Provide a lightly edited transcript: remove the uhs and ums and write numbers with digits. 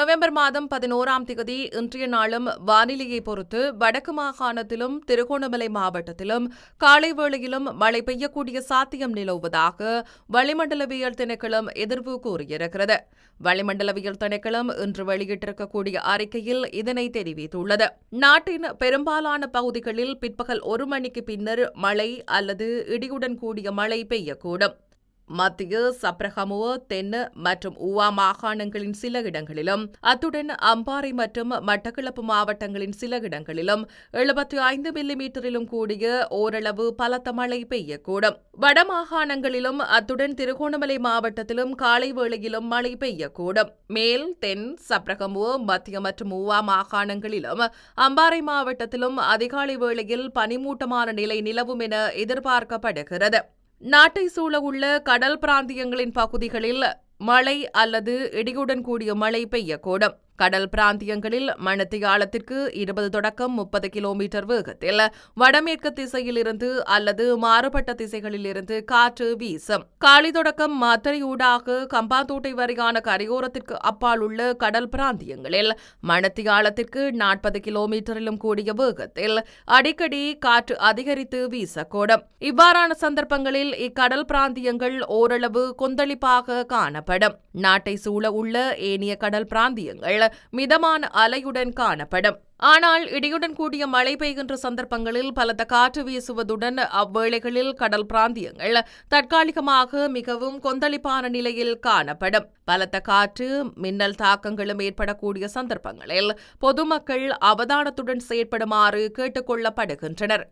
November மாதம் 11ஆம் தேதி இன்றைய நாளும் வானிலையை பொறுத்து வடக்கு மாகாணத்திலும் திருகோணமலை மாவட்டத்திலும் காலை வேளையிலும் மழை பெய்யக்கூடிய சாத்தியம் நிலவுவதாக வளிமண்டலவியல் திணைக்களம் எதிர்வு கூறியிருக்கிறது. வளிமண்டலவியல் திணைக்களம் இன்று வெளியிட்டிருக்கக்கூடிய அறிக்கையில் இதனை தெரிவித்துள்ளது. நாட்டின் பெரும்பாலான பகுதிகளில் பிற்பகல் 1 மணிக்கு பின்னர் மழை அல்லது இடியுடன் கூடிய மழை பெய்யக்கூடும். மத்திய, சப்ரகமுவ, தென் மற்றும் ஊவா மாகாணங்களின் சில இடங்களிலும், அத்துடன் அம்பாறை மற்றும் மட்டக்களப்பு மாவட்டங்களின் சில இடங்களிலும் 75 மில்லிமீட்டரிலும் கூடிய ஓரளவு பலத்த மழை பெய்யக்கூடும். வடமாகாணங்களிலும் அத்துடன் திருகோணமலை மாவட்டத்திலும் காலை வேளையிலும் மழை பெய்யக்கூடும். மேல், தென், சப்ரகமுவ, மத்திய மற்றும் ஊவா மாகாணங்களிலும் அம்பாறை மாவட்டத்திலும் அதிகாலை வேளையில் பனிமூட்டமான நிலை நிலவும் என எதிர்பார்க்கப்படுகிறது. நாட்டை சூழவுள்ள கடல் பிராந்தியங்களின் பகுதிகளில் மழை அல்லது இடியுடன் கூடிய மழை பெய்யக்கூடும். கடல் பிராந்தியங்களில் மணித்தியாலத்திற்கு 20 தொடக்கம் 30 கிலோமீட்டர் வேகத்தில் வடமேற்கு திசையிலிருந்து அல்லது மாறுபட்ட திசைகளிலிருந்து காற்று வீசும். காலி தொடக்கம் மாத்தறையூடாக கம்பாந்தோட்டை வரையான கரையோரத்திற்கு அப்பால் உள்ள கடல் பிராந்தியங்களில் மணித்தியாலத்திற்கு 40 கிலோமீட்டரிலும் கூடிய வேகத்தில் அடிக்கடி காற்று அதிகரித்து வீசக்கூடும். இவ்வாறான சந்தர்ப்பங்களில் இக்கடல் பிராந்தியங்கள் ஓரளவு கொந்தளிப்பாக காணப்படும். நாட்டை சூழ உள்ள ஏனைய கடல் பிராந்தியங்கள் மிதமான அலையுடன் காணப்படும். ஆனால் இடியுடன் கூடிய மழை பெய்கின்ற சந்தர்ப்பங்களில் பலத்த காற்று வீசுவதுடன் அவ்வேளைகளில் கடல் பிராந்தியங்கள் தற்காலிகமாக மிகவும் கொந்தளிப்பான நிலையில் காணப்படும். பலத்த காற்று, மின்னல் தாக்கங்களும் ஏற்படக்கூடிய சந்தர்ப்பங்களில் பொதுமக்கள் அவதானத்துடன் செயற்படுமாறு கேட்டுக் கொள்ளப்படுகின்றனர்.